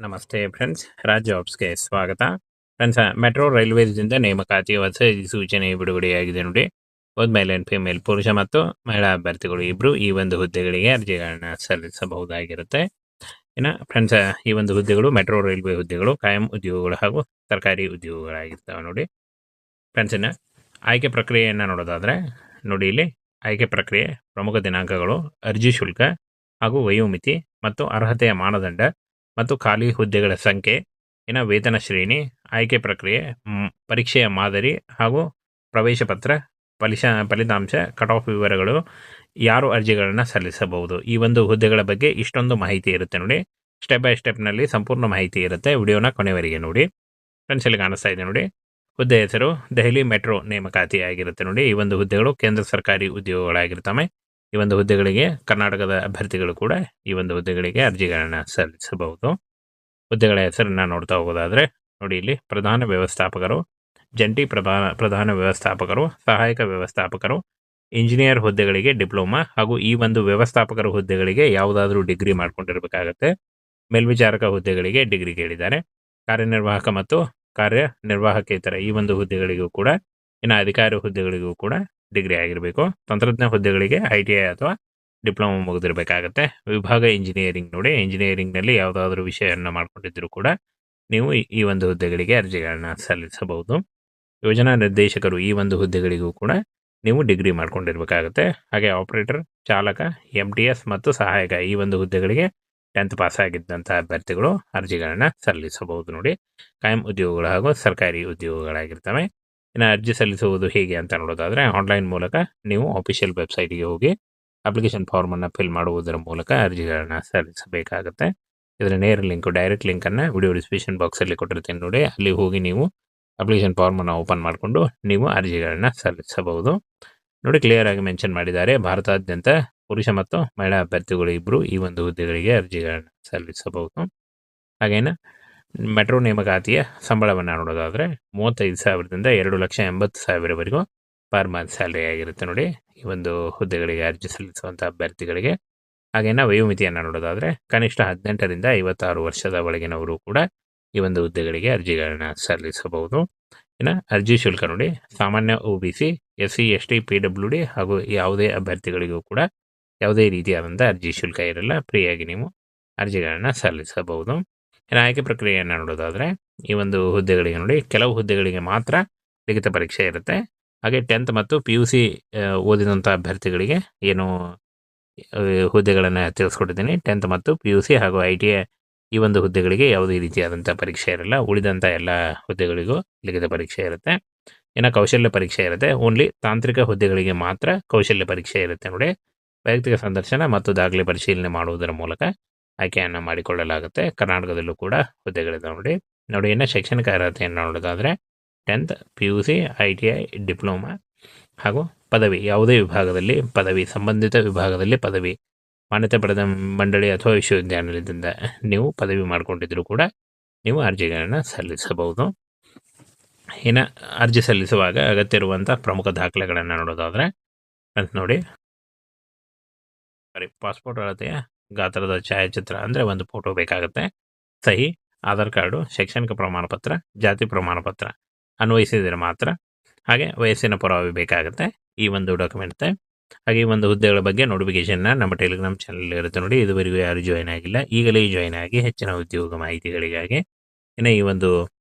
ನಮಸ್ತೆ ಫ್ರೆಂಡ್ಸ್, ರಾಜ್ ಜಾಬ್ಸ್ಗೆ ಸ್ವಾಗತ. Friends, metro ರೈಲ್ವೇಸ್ದಿಂದ ನೇಮಕಾತಿ ಹೊಸ ಸೂಚನೆ ಬಿಡುಗಡೆಯಾಗಿದೆ ನೋಡಿ. ಒಂದು ಮೇಲ್ ಆ್ಯಂಡ್ ಫಿಮೇಲ್, ಪುರುಷ ಮತ್ತು ಮಹಿಳಾ ಅಭ್ಯರ್ಥಿಗಳು ಇಬ್ಬರು ಈ ಒಂದು ಹುದ್ದೆಗಳಿಗೆ ಅರ್ಜಿಗಳನ್ನ ಸಲ್ಲಿಸಬಹುದಾಗಿರುತ್ತೆ. ಇನ್ನು ಫ್ರೆಂಡ್ಸ್, ಈ ಒಂದು ಹುದ್ದೆಗಳು ಮೆಟ್ರೋ ರೈಲ್ವೆ ಹುದ್ದೆಗಳು, ಕಾಯಂ ಉದ್ಯೋಗಗಳು ಹಾಗೂ ಸರ್ಕಾರಿ ಉದ್ಯೋಗಗಳಾಗಿರ್ತವೆ ನೋಡಿ. ಫ್ರೆಂಡ್ಸ್, ಇನ್ನು ಆಯ್ಕೆ ಪ್ರಕ್ರಿಯೆಯನ್ನು ನೋಡೋದಾದರೆ ನೋಡಿ, ಇಲ್ಲಿ ಆಯ್ಕೆ ಪ್ರಕ್ರಿಯೆ, ಪ್ರಮುಖ ದಿನಾಂಕಗಳು, ಅರ್ಜಿ ಶುಲ್ಕ ಹಾಗೂ ವಯೋಮಿತಿ ಮತ್ತು ಅರ್ಹತೆಯ ಮಾನದಂಡ ಮತ್ತು ಖಾಲಿ ಹುದ್ದೆಗಳ ಸಂಖ್ಯೆ, ಇನ್ನು ವೇತನ ಶ್ರೇಣಿ, ಆಯ್ಕೆ ಪ್ರಕ್ರಿಯೆ, ಪರೀಕ್ಷೆಯ ಮಾದರಿ ಹಾಗೂ ಪ್ರವೇಶ ಪತ್ರ, ಫಲಿತಾಂಶ, ಕಟ್ ಆಫ್ ವಿವರಗಳು, ಯಾರು ಅರ್ಜಿಗಳನ್ನು ಸಲ್ಲಿಸಬಹುದು, ಈ ಒಂದು ಹುದ್ದೆಗಳ ಬಗ್ಗೆ ಇಷ್ಟೊಂದು ಮಾಹಿತಿ ಇರುತ್ತೆ ನೋಡಿ. ಸ್ಟೆಪ್ ಬೈ ಸ್ಟೆಪ್ನಲ್ಲಿ ಸಂಪೂರ್ಣ ಮಾಹಿತಿ ಇರುತ್ತೆ. ವಿಡಿಯೋನ ಕೊನೆವರೆಗೆ ನೋಡಿ. ಫ್ರೆಂಡ್ಸ್, ಇಲ್ಲಿ ಕಾಣಿಸ್ತಾ ಇದೆ ನೋಡಿ, ಹುದ್ದೆ ಹೆಸರು ದೆಹಲಿ ಮೆಟ್ರೋ ನೇಮಕಾತಿ ಆಗಿರುತ್ತೆ ನೋಡಿ. ಈ ಒಂದು ಹುದ್ದೆಗಳು ಕೇಂದ್ರ ಸರ್ಕಾರಿ ಉದ್ಯೋಗಗಳಾಗಿರ್ತವೆ. ಈ ಒಂದು ಹುದ್ದೆಗಳಿಗೆ ಕರ್ನಾಟಕದ ಅಭ್ಯರ್ಥಿಗಳು ಕೂಡ ಈ ಒಂದು ಹುದ್ದೆಗಳಿಗೆ ಅರ್ಜಿಗಳನ್ನು ಸಲ್ಲಿಸಬಹುದು. ಹುದ್ದೆಗಳ ಹೆಸರನ್ನು ನೋಡ್ತಾ ಹೋಗೋದಾದರೆ ನೋಡಿ, ಇಲ್ಲಿ ಪ್ರಧಾನ ವ್ಯವಸ್ಥಾಪಕರು, ಜಂಟಿ ಪ್ರಧಾನ ವ್ಯವಸ್ಥಾಪಕರು, ಸಹಾಯಕ ವ್ಯವಸ್ಥಾಪಕರು, ಇಂಜಿನಿಯರ್ ಹುದ್ದೆಗಳಿಗೆ ಡಿಪ್ಲೊಮಾ ಹಾಗೂ ಈ ಒಂದು ವ್ಯವಸ್ಥಾಪಕರ ಹುದ್ದೆಗಳಿಗೆ ಯಾವುದಾದ್ರೂ ಡಿಗ್ರಿ ಮಾಡ್ಕೊಂಡಿರಬೇಕಾಗತ್ತೆ. ಮೇಲ್ವಿಚಾರಕ ಹುದ್ದೆಗಳಿಗೆ ಡಿಗ್ರಿ ಕೇಳಿದ್ದಾರೆ. ಕಾರ್ಯನಿರ್ವಾಹಕ ಮತ್ತು ಕಾರ್ಯನಿರ್ವಾಹಕೇತರ ಈ ಒಂದು ಹುದ್ದೆಗಳಿಗೂ ಕೂಡ, ಇನ್ನು ಅಧಿಕಾರಿ ಹುದ್ದೆಗಳಿಗೂ ಕೂಡ ಡಿಗ್ರಿ ಆಗಿರಬೇಕು. ತಂತ್ರಜ್ಞ ಹುದ್ದೆಗಳಿಗೆ ITI ಅಥವಾ ಡಿಪ್ಲೊಮಾ ಮುಗಿದಿರಬೇಕಾಗತ್ತೆ. ವಿಭಾಗ ಇಂಜಿನಿಯರಿಂಗ್ ನೋಡಿ, ಇಂಜಿನಿಯರಿಂಗ್ನಲ್ಲಿ ಯಾವುದಾದ್ರೂ ವಿಷಯವನ್ನು ಮಾಡ್ಕೊಂಡಿದ್ದರೂ ಕೂಡ ನೀವು ಈ ಒಂದು ಹುದ್ದೆಗಳಿಗೆ ಅರ್ಜಿಗಳನ್ನ ಸಲ್ಲಿಸಬಹುದು. ಯೋಜನಾ ನಿರ್ದೇಶಕರು ಈ ಒಂದು ಹುದ್ದೆಗಳಿಗೂ ಕೂಡ ನೀವು ಡಿಗ್ರಿ ಮಾಡ್ಕೊಂಡಿರ್ಬೇಕಾಗತ್ತೆ. ಹಾಗೆ ಆಪರೇಟರ್, ಚಾಲಕ, MTS ಮತ್ತು ಸಹಾಯಕ ಈ ಒಂದು ಹುದ್ದೆಗಳಿಗೆ 10th ಪಾಸ್ ಆಗಿದ್ದಂಥ ಅಭ್ಯರ್ಥಿಗಳು ಅರ್ಜಿಗಳನ್ನ ಸಲ್ಲಿಸಬಹುದು ನೋಡಿ. ಕಾಯಂ ಉದ್ಯೋಗಗಳು ಹಾಗೂ ಸರ್ಕಾರಿ ಉದ್ಯೋಗಗಳಾಗಿರ್ತವೆ. ಇನ್ನು ಅರ್ಜಿ ಸಲ್ಲಿಸುವುದು ಹೇಗೆ ಅಂತ ನೋಡೋದಾದರೆ, ಆನ್ಲೈನ್ ಮೂಲಕ ನೀವು ಆಫಿಷಿಯಲ್ ವೆಬ್ಸೈಟ್ಗೆ ಹೋಗಿ ಅಪ್ಲಿಕೇಶನ್ ಫಾರ್ಮನ್ನು ಫಿಲ್ ಮಾಡುವುದರ ಮೂಲಕ ಅರ್ಜಿಗಳನ್ನ ಸಲ್ಲಿಸಬೇಕಾಗುತ್ತೆ. ಇದರ ನೇರ ಲಿಂಕು, ಡೈರೆಕ್ಟ್ ಲಿಂಕನ್ನು ವಿಡಿಯೋ ಡಿಸ್ಕ್ರಿಪ್ಷನ್ ಬಾಕ್ಸಲ್ಲಿ ಕೊಟ್ಟಿರ್ತೀನಿ ನೋಡಿ. ಅಲ್ಲಿ ಹೋಗಿ ನೀವು ಅಪ್ಲಿಕೇಶನ್ ಫಾರ್ಮನ್ನು ಓಪನ್ ಮಾಡಿಕೊಂಡು ನೀವು ಅರ್ಜಿಗಳನ್ನ ಸಲ್ಲಿಸಬಹುದು ನೋಡಿ. ಕ್ಲಿಯರ್ ಆಗಿ ಮೆನ್ಷನ್ ಮಾಡಿದ್ದಾರೆ, ಭಾರತಾದ್ಯಂತ ಪುರುಷ ಮತ್ತು ಮಹಿಳಾ ಅಭ್ಯರ್ಥಿಗಳು ಇಬ್ಬರು ಈ ಒಂದು ಹುದ್ದೆಗಳಿಗೆ ಅರ್ಜಿಗಳನ್ನ ಸಲ್ಲಿಸಬಹುದು. ಹಾಗೇನು ಮೆಟ್ರೋ ನೇಮಕಾತಿಯ ಸಂಬಳವನ್ನು ನೋಡೋದಾದರೆ 35,000ದಿಂದ 2,80,000ವರೆಗೂ ಪರ್ ಮಂತ್ ಸ್ಯಾಲ್ರಿ ಆಗಿರುತ್ತೆ ನೋಡಿ ಈ ಒಂದು ಹುದ್ದೆಗಳಿಗೆ ಅರ್ಜಿ ಸಲ್ಲಿಸುವಂಥ ಅಭ್ಯರ್ಥಿಗಳಿಗೆ. ಹಾಗೇನ ವಯೋಮಿತಿಯನ್ನು ನೋಡೋದಾದರೆ ಕನಿಷ್ಠ 18ರಿಂದ 56 ವರ್ಷದ ಒಳಗಿನವರು ಕೂಡ ಈ ಒಂದು ಹುದ್ದೆಗಳಿಗೆ ಅರ್ಜಿಗಳನ್ನ ಸಲ್ಲಿಸಬಹುದು. ಇನ್ನು ಅರ್ಜಿ ಶುಲ್ಕ ನೋಡಿ, ಸಾಮಾನ್ಯ OBC, SC, ST, PWD ಹಾಗೂ ಯಾವುದೇ ಅಭ್ಯರ್ಥಿಗಳಿಗೂ ಕೂಡ ಯಾವುದೇ ರೀತಿಯಾದಂಥ ಅರ್ಜಿ ಶುಲ್ಕ ಇರಲ್ಲ. ಫ್ರೀಯಾಗಿ ನೀವು ಅರ್ಜಿಗಳನ್ನ ಸಲ್ಲಿಸಬಹುದು. ಇನ್ನು ಆಯ್ಕೆ ಪ್ರಕ್ರಿಯೆಯನ್ನು ನೋಡೋದಾದರೆ ಈ ಒಂದು ಹುದ್ದೆಗಳಿಗೆ ನೋಡಿ, ಕೆಲವು ಹುದ್ದೆಗಳಿಗೆ ಮಾತ್ರ ಲಿಖಿತ ಪರೀಕ್ಷೆ ಇರುತ್ತೆ. ಹಾಗೆ 10th ಮತ್ತು PUC ಓದಿದಂಥ ಅಭ್ಯರ್ಥಿಗಳಿಗೆ ಏನು ಹುದ್ದೆಗಳನ್ನು ತಿಳಿಸ್ಕೊಟ್ಟಿದ್ದೀನಿ. 10th ಮತ್ತು PUC ಹಾಗೂ ITI ಈ ಒಂದು ಹುದ್ದೆಗಳಿಗೆ ಯಾವುದೇ ರೀತಿಯಾದಂಥ ಪರೀಕ್ಷೆ ಇರಲ್ಲ. ಉಳಿದಂಥ ಎಲ್ಲ ಹುದ್ದೆಗಳಿಗೂ ಲಿಖಿತ ಪರೀಕ್ಷೆ ಇರುತ್ತೆ. ಇನ್ನು ಕೌಶಲ್ಯ ಪರೀಕ್ಷೆ ಇರುತ್ತೆ. ಓನ್ಲಿ ತಾಂತ್ರಿಕ ಹುದ್ದೆಗಳಿಗೆ ಮಾತ್ರ ಕೌಶಲ್ಯ ಪರೀಕ್ಷೆ ಇರುತ್ತೆ ನೋಡಿ. ವೈಯಕ್ತಿಕ ಸಂದರ್ಶನ ಮತ್ತು ದಾಖಲೆ ಪರಿಶೀಲನೆ ಮಾಡುವುದರ ಮೂಲಕ ಆಯ್ಕೆಯನ್ನು ಮಾಡಿಕೊಳ್ಳಲಾಗುತ್ತೆ. ಕರ್ನಾಟಕದಲ್ಲೂ ಕೂಡ ಹುದ್ದೆಗಳಿದೆ ನೋಡಿ. ಇನ್ನು ಶೈಕ್ಷಣಿಕ ಅರ್ಹತೆಯನ್ನು ನೋಡೋದಾದರೆ 10th, PUC, ITI, ಡಿಪ್ಲೊಮಾ ಹಾಗೂ ಪದವಿ, ಯಾವುದೇ ವಿಭಾಗದಲ್ಲಿ ಪದವಿ, ಸಂಬಂಧಿತ ವಿಭಾಗದಲ್ಲಿ ಪದವಿ ಮಾನ್ಯತೆ ಪಡೆದ ಮಂಡಳಿ ಅಥವಾ ವಿಶ್ವವಿದ್ಯಾನಿಲಯದಿಂದ ನೀವು ಪದವಿ ಮಾಡಿಕೊಂಡಿದ್ದರೂ ಕೂಡ ನೀವು ಅರ್ಜಿಗಳನ್ನು ಸಲ್ಲಿಸಬಹುದು. ಇನ್ನು ಅರ್ಜಿ ಸಲ್ಲಿಸುವಾಗ ಅಗತ್ಯ ಇರುವಂಥ ಪ್ರಮುಖ ದಾಖಲೆಗಳನ್ನು ನೋಡೋದಾದರೆ ನೋಡಿ, ಪಾಸ್ಪೋರ್ಟ್ ಅಳತೆಯ ಗಾತ್ರದ ಛಾಯಾಚಿತ್ರ ಅಂದರೆ ಒಂದು ಫೋಟೋ ಬೇಕಾಗುತ್ತೆ. ಸಹಿ, ಆಧಾರ್ ಕಾರ್ಡು, ಶೈಕ್ಷಣಿಕ ಪ್ರಮಾಣ ಪತ್ರ, ಜಾತಿ ಪ್ರಮಾಣ ಪತ್ರ ಅನ್ವಯಿಸಿದರೆ ಮಾತ್ರ. ಹಾಗೆ ವಯಸ್ಸಿನ ಪುರಾವೆ ಬೇಕಾಗುತ್ತೆ ಈ ಒಂದು ಡಾಕ್ಯುಮೆಂಟ್. ಹಾಗೆ ಈ ಒಂದು ಹುದ್ದೆಗಳ ಬಗ್ಗೆ ನೋಟಿಫಿಕೇಶನ್ನ ನಮ್ಮ ಟೆಲಿಗ್ರಾಮ್ ಚಾನಲ್ ಇರುತ್ತೆ ನೋಡಿ. ಇದುವರೆಗೂ ಯಾರು ಜಾಯ್ನ್ ಆಗಿಲ್ಲ, ಈಗಲೇ ಜಾಯ್ನ್ ಆಗಿ ಹೆಚ್ಚಿನ ಉದ್ಯೋಗ ಮಾಹಿತಿಗಳಿಗಾಗಿ. ಇನ್ನು ಈ ಒಂದು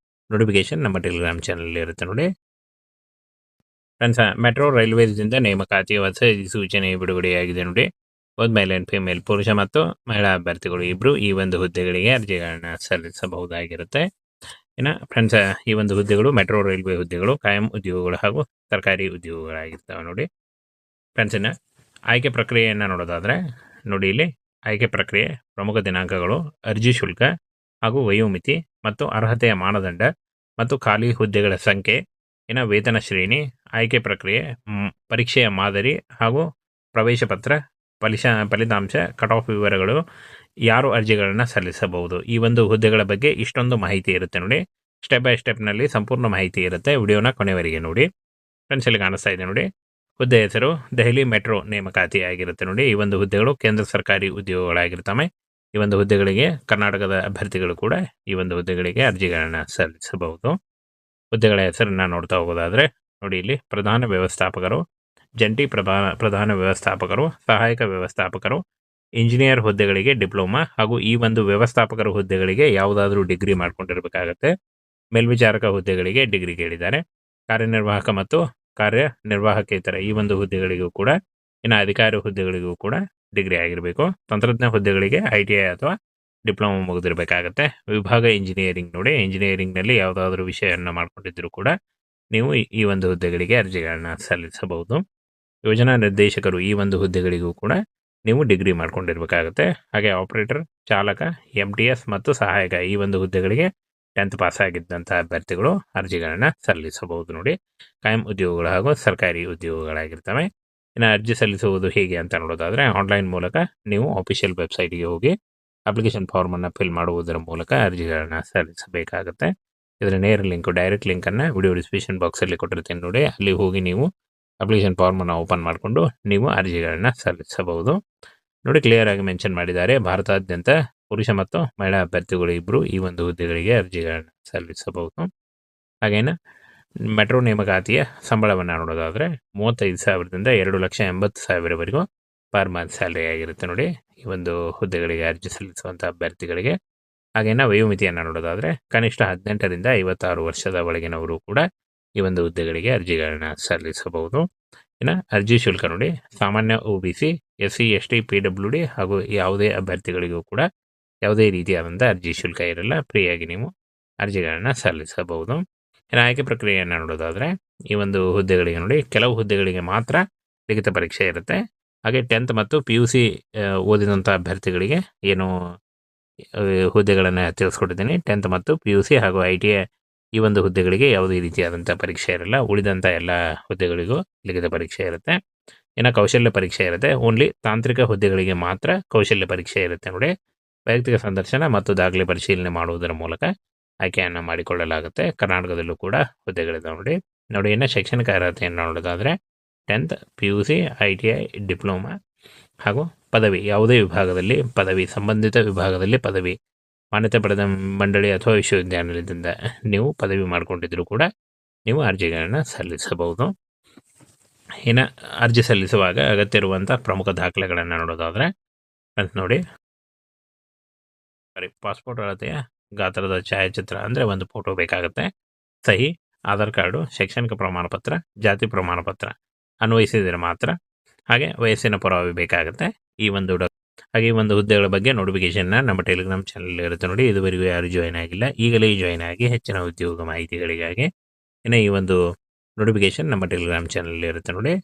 ನೋಟಿಫಿಕೇಶನ್ ನಮ್ಮ ಟೆಲಿಗ್ರಾಮ್ ಚಾನಲ್ ಇರುತ್ತೆ ನೋಡಿ. ಫ್ರೆಂಡ್ಸ್, ಮೆಟ್ರೋ ರೈಲ್ವೇಸ್ದಿಂದ ನೇಮಕಾತಿ ಹೊಸ ಸೂಚನೆ ಬಿಡುಗಡೆಯಾಗಿದೆ ನೋಡಿ. ಒಂದು ಮೇಲ್ ಆ್ಯಂಡ್ ಫಿಮೇಲ್, ಪುರುಷ ಮತ್ತು ಮಹಿಳಾ ಅಭ್ಯರ್ಥಿಗಳು ಇಬ್ಬರು ಈ ಒಂದು ಹುದ್ದೆಗಳಿಗೆ ಅರ್ಜಿಗಳನ್ನ ಸಲ್ಲಿಸಬಹುದಾಗಿರುತ್ತೆ. ಇನ್ನು ಫ್ರೆಂಡ್ಸ್, ಈ ಒಂದು ಹುದ್ದೆಗಳು ಮೆಟ್ರೋ ರೈಲ್ವೆ ಹುದ್ದೆಗಳು, ಕಾಯಂ ಉದ್ಯೋಗಗಳು ಹಾಗೂ ಸರ್ಕಾರಿ ಉದ್ಯೋಗಗಳಾಗಿರ್ತವೆ ನೋಡಿ. ಫ್ರೆಂಡ್ಸ್, ಇನ್ನು ಆಯ್ಕೆ ಪ್ರಕ್ರಿಯೆಯನ್ನು ನೋಡೋದಾದರೆ ನೋಡಿ, ಇಲ್ಲಿ ಆಯ್ಕೆ ಪ್ರಕ್ರಿಯೆ, ಪ್ರಮುಖ ದಿನಾಂಕಗಳು, ಅರ್ಜಿ ಶುಲ್ಕ ಹಾಗೂ ವಯೋಮಿತಿ ಮತ್ತು ಅರ್ಹತೆಯ ಮಾನದಂಡ ಮತ್ತು ಖಾಲಿ ಹುದ್ದೆಗಳ ಸಂಖ್ಯೆ, ಇನ್ನು ವೇತನ ಶ್ರೇಣಿ, ಆಯ್ಕೆ ಪ್ರಕ್ರಿಯೆ, ಪರೀಕ್ಷೆಯ ಮಾದರಿ ಹಾಗೂ ಪ್ರವೇಶ ಪತ್ರ, ಫಲಿತಾಂಶ, ಕಟ್ ಆಫ್ ವಿವರಗಳು, ಯಾರು ಅರ್ಜಿಗಳನ್ನ ಸಲ್ಲಿಸಬಹುದು, ಈ ಒಂದು ಹುದ್ದೆಗಳ ಬಗ್ಗೆ ಇಷ್ಟೊಂದು ಮಾಹಿತಿ ಇರುತ್ತೆ ನೋಡಿ. ಸ್ಟೆಪ್ ಬೈ ಸ್ಟೆಪ್ನಲ್ಲಿ ಸಂಪೂರ್ಣ ಮಾಹಿತಿ ಇರುತ್ತೆ. ವಿಡಿಯೋನ ಕೊನೆವರೆಗೆ ನೋಡಿ. ಫ್ರೆಂಡ್ಸ್, ಇಲ್ಲಿ ಕಾಣಿಸ್ತಾ ಇದೆ ನೋಡಿ, ಹುದ್ದೆ ಹೆಸರು ದೆಹಲಿ ಮೆಟ್ರೋ ನೇಮಕಾತಿ ಆಗಿರುತ್ತೆ ನೋಡಿ. ಈ ಒಂದು ಹುದ್ದೆಗಳು ಕೇಂದ್ರ ಸರ್ಕಾರಿ ಉದ್ಯೋಗಗಳಾಗಿರ್ತವೆ. ಈ ಒಂದು ಹುದ್ದೆಗಳಿಗೆ ಕರ್ನಾಟಕದ ಅಭ್ಯರ್ಥಿಗಳು ಕೂಡ ಈ ಒಂದು ಹುದ್ದೆಗಳಿಗೆ ಅರ್ಜಿಗಳನ್ನು ಸಲ್ಲಿಸಬಹುದು. ಹುದ್ದೆಗಳ ಹೆಸರನ್ನು ನೋಡ್ತಾ ಹೋಗೋದಾದರೆ ನೋಡಿ, ಇಲ್ಲಿ ಪ್ರಧಾನ ವ್ಯವಸ್ಥಾಪಕರು, ಜಂಟಿ ಪ್ರಧಾನ ವ್ಯವಸ್ಥಾಪಕರು, ಸಹಾಯಕ ವ್ಯವಸ್ಥಾಪಕರು, ಇಂಜಿನಿಯರ್ ಹುದ್ದೆಗಳಿಗೆ ಡಿಪ್ಲೊಮಾ ಹಾಗೂ ಈ ಒಂದು ವ್ಯವಸ್ಥಾಪಕರ ಹುದ್ದೆಗಳಿಗೆ ಯಾವುದಾದ್ರೂ ಡಿಗ್ರಿ ಮಾಡ್ಕೊಂಡಿರಬೇಕಾಗತ್ತೆ. ಮೇಲ್ವಿಚಾರಕ ಹುದ್ದೆಗಳಿಗೆ ಡಿಗ್ರಿ ಕೇಳಿದ್ದಾರೆ. ಕಾರ್ಯನಿರ್ವಾಹಕ ಮತ್ತು ಕಾರ್ಯನಿರ್ವಾಹಕೇತರ ಈ ಒಂದು ಹುದ್ದೆಗಳಿಗೂ ಕೂಡ, ಇನ್ನು ಅಧಿಕಾರಿ ಹುದ್ದೆಗಳಿಗೂ ಕೂಡ ಡಿಗ್ರಿ ಆಗಿರಬೇಕು. ತಂತ್ರಜ್ಞ ಹುದ್ದೆಗಳಿಗೆ ITI ಅಥವಾ ಡಿಪ್ಲೊಮಾ ಮುಗಿದಿರಬೇಕಾಗತ್ತೆ. ವಿಭಾಗ ಇಂಜಿನಿಯರಿಂಗ್ ನೋಡಿ, ಇಂಜಿನಿಯರಿಂಗ್ನಲ್ಲಿ ಯಾವುದಾದ್ರೂ ವಿಷಯವನ್ನು ಮಾಡ್ಕೊಂಡಿದ್ರು ಕೂಡ ನೀವು ಈ ಒಂದು ಹುದ್ದೆಗಳಿಗೆ ಅರ್ಜಿಗಳನ್ನು ಸಲ್ಲಿಸಬಹುದು. ಯೋಜನಾ ನಿರ್ದೇಶಕರು ಈ ಒಂದು ಹುದ್ದೆಗಳಿಗೂ ಕೂಡ ನೀವು ಡಿಗ್ರಿ ಮಾಡ್ಕೊಂಡಿರ್ಬೇಕಾಗುತ್ತೆ. ಹಾಗೆ ಆಪರೇಟರ್, ಚಾಲಕ, MTS ಮತ್ತು ಸಹಾಯಕ ಈ ಒಂದು ಹುದ್ದೆಗಳಿಗೆ 10th ಪಾಸ್ ಆಗಿದ್ದಂಥ ಅಭ್ಯರ್ಥಿಗಳು ಅರ್ಜಿಗಳನ್ನು ಸಲ್ಲಿಸಬಹುದು. ನೋಡಿ, ಕಾಯಂ ಉದ್ಯೋಗಗಳು ಹಾಗೂ ಸರ್ಕಾರಿ ಉದ್ಯೋಗಗಳಾಗಿರ್ತವೆ. ಇನ್ನು ಅರ್ಜಿ ಸಲ್ಲಿಸುವುದು ಹೇಗೆ ಅಂತ ನೋಡೋದಾದರೆ, ಆನ್ಲೈನ್ ಮೂಲಕ ನೀವು ಆಫಿಷಿಯಲ್ ವೆಬ್ಸೈಟ್ಗೆ ಹೋಗಿ ಅಪ್ಲಿಕೇಶನ್ ಫಾರ್ಮನ್ನು ಫಿಲ್ ಮಾಡುವುದರ ಮೂಲಕ ಅರ್ಜಿಗಳನ್ನು ಸಲ್ಲಿಸಬೇಕಾಗುತ್ತೆ. ಇದರ ನೇರ ಲಿಂಕು, ಡೈರೆಕ್ಟ್ ಲಿಂಕನ್ನು ವಿಡಿಯೋ ಡಿಸ್ಕ್ರಿಪ್ಷನ್ ಬಾಕ್ಸಲ್ಲಿ ಕೊಟ್ಟಿರ್ತೀನಿ ನೋಡಿ, ಅಲ್ಲಿ ಹೋಗಿ ನೀವು ಅಪ್ಲಿಕೇಶನ್ ಫಾರ್ಮನ್ನು ಓಪನ್ ಮಾಡಿಕೊಂಡು ನೀವು ಅರ್ಜಿಗಳನ್ನು ಸಲ್ಲಿಸಬಹುದು. ನೋಡಿ, ಕ್ಲಿಯರ್ ಆಗಿ ಮೆನ್ಷನ್ ಮಾಡಿದ್ದಾರೆ, ಭಾರತಾದ್ಯಂತ ಪುರುಷ ಮತ್ತು ಮಹಿಳಾ ಅಭ್ಯರ್ಥಿಗಳು ಇಬ್ಬರು ಈ ಒಂದು ಹುದ್ದೆಗಳಿಗೆ ಅರ್ಜಿಗಳನ್ನು ಸಲ್ಲಿಸಬಹುದು. ಹಾಗೇನು ಮೆಟ್ರೋ ನೇಮಕಾತಿಯ ಸಂಬಳವನ್ನು ನೋಡೋದಾದರೆ 35,000ದಿಂದ 2,80,000ವರೆಗೂ ಪರ್ ಮಂತ್ ಸ್ಯಾಲರಿ ಆಗಿರುತ್ತೆ. ನೋಡಿ, ಈ ಒಂದು ಹುದ್ದೆಗಳಿಗೆ ಅರ್ಜಿ ಸಲ್ಲಿಸುವಂಥ ಅಭ್ಯರ್ಥಿಗಳಿಗೆ. ಹಾಗೇನ ವಯೋಮಿತಿಯನ್ನು ನೋಡೋದಾದರೆ ಕನಿಷ್ಠ 18ರಿಂದ 56 ವರ್ಷದ ಒಳಗಿನವರು ಕೂಡ ಈ ಒಂದು ಹುದ್ದೆಗಳಿಗೆ ಅರ್ಜಿಗಳನ್ನ ಸಲ್ಲಿಸಬಹುದು. ಇನ್ನು ಅರ್ಜಿ ಶುಲ್ಕ ನೋಡಿ, ಸಾಮಾನ್ಯ OBC, SC, ST, PWD ಹಾಗೂ ಯಾವುದೇ ಅಭ್ಯರ್ಥಿಗಳಿಗೂ ಕೂಡ ಯಾವುದೇ ರೀತಿಯಾದಂಥ ಅರ್ಜಿ ಶುಲ್ಕ ಇರಲ್ಲ. ಫ್ರೀಯಾಗಿ ನೀವು ಅರ್ಜಿಗಳನ್ನು ಸಲ್ಲಿಸಬಹುದು. ಇನ್ನು ಆಯ್ಕೆ ಪ್ರಕ್ರಿಯೆಯನ್ನು ನೋಡೋದಾದರೆ ಈ ಒಂದು ಹುದ್ದೆಗಳಿಗೆ ನೋಡಿ, ಕೆಲವು ಹುದ್ದೆಗಳಿಗೆ ಮಾತ್ರ ಲಿಖಿತ ಪರೀಕ್ಷೆ ಇರುತ್ತೆ. ಹಾಗೆ 10th ಮತ್ತು PUC ಓದಿದಂಥ ಅಭ್ಯರ್ಥಿಗಳಿಗೆ ಏನು ಹುದ್ದೆಗಳನ್ನು ತಿಳಿಸ್ಕೊಟ್ಟಿದ್ದೀನಿ. 10th ಮತ್ತು PUC ಹಾಗೂ ITI ಈ ಒಂದು ಹುದ್ದೆಗಳಿಗೆ ಯಾವುದೇ ರೀತಿಯಾದಂಥ ಪರೀಕ್ಷೆ ಇರಲ್ಲ. ಉಳಿದಂಥ ಎಲ್ಲ ಹುದ್ದೆಗಳಿಗೂ ಲಿಖಿತ ಪರೀಕ್ಷೆ ಇರುತ್ತೆ. ಇನ್ನು ಕೌಶಲ್ಯ ಪರೀಕ್ಷೆ ಇರುತ್ತೆ. ಓನ್ಲಿ ತಾಂತ್ರಿಕ ಹುದ್ದೆಗಳಿಗೆ ಮಾತ್ರ ಕೌಶಲ್ಯ ಪರೀಕ್ಷೆ ಇರುತ್ತೆ. ನೋಡಿ, ವೈಯಕ್ತಿಕ ಸಂದರ್ಶನ ಮತ್ತು ದಾಖಲೆ ಪರಿಶೀಲನೆ ಮಾಡುವುದರ ಮೂಲಕ ಆಯ್ಕೆಯನ್ನು ಮಾಡಿಕೊಳ್ಳಲಾಗುತ್ತೆ. ಕರ್ನಾಟಕದಲ್ಲೂ ಕೂಡ ಹುದ್ದೆಗಳಿದೆ. ನೋಡಿ ಇನ್ನು ಶೈಕ್ಷಣಿಕ ಅರ್ಹತೆಯನ್ನು ನೋಡೋದಾದರೆ 10th, PUC, ITI, ಡಿಪ್ಲೊಮಾ ಹಾಗೂ ಪದವಿ ಯಾವುದೇ ವಿಭಾಗದಲ್ಲಿ ಪದವಿ, ಸಂಬಂಧಿತ ವಿಭಾಗದಲ್ಲಿ ಪದವಿ ಮಾನ್ಯತೆ ಪಡೆದ ಮಂಡಳಿ ಅಥವಾ ವಿಶ್ವವಿದ್ಯಾನಿಲಯದಿಂದ ನೀವು ಪದವಿ ಮಾಡಿಕೊಂಡಿದ್ದರೂ ಕೂಡ ನೀವು ಅರ್ಜಿಗಳನ್ನು ಸಲ್ಲಿಸಬಹುದು. ಇನ್ನು ಅರ್ಜಿ ಸಲ್ಲಿಸುವಾಗ ಅಗತ್ಯ ಇರುವಂಥ ಪ್ರಮುಖ ದಾಖಲೆಗಳನ್ನು ನೋಡೋದಾದರೆ ನೋಡಿ, ಪಾಸ್ಪೋರ್ಟ್ ಅಳತೆಯ ಗಾತ್ರದ ಛಾಯಾಚಿತ್ರ ಅಂದರೆ ಒಂದು ಫೋಟೋ ಬೇಕಾಗುತ್ತೆ, ಸಹಿ, ಆಧಾರ್ ಕಾರ್ಡು, ಶೈಕ್ಷಣಿಕ ಪ್ರಮಾಣ ಪತ್ರ, ಜಾತಿ ಪ್ರಮಾಣ ಪತ್ರ ಅನ್ವಯಿಸಿದರೆ ಮಾತ್ರ, ಹಾಗೆ ವಯಸ್ಸಿನ ಪುರಾವೆ ಬೇಕಾಗುತ್ತೆ. ಈ ಒಂದು ಹುದ್ದೆಗಳ ಬಗ್ಗೆ ನೋಟಿಫಿಕೇಶನ್ನ ನಮ್ಮ ಟೆಲಿಗ್ರಾಮ್ ಚಾನಲ್ ಇರುತ್ತೆ ನೋಡಿ. ಇದುವರೆಗೂ ಯಾರು ಜಾಯ್ನ್ ಆಗಿಲ್ಲ, ಈಗಲೇ ಜಾಯ್ನ್ ಆಗಿ ಹೆಚ್ಚಿನ ಉದ್ಯೋಗ ಮಾಹಿತಿಗಳಿಗಾಗಿ. ಇನ್ನು ಈ ಒಂದು ನೋಟಿಫಿಕೇಶನ್ ನಮ್ಮ ಟೆಲಿಗ್ರಾಮ್ ಚಾನಲ್ ಇರುತ್ತೆ ನೋಡಿ.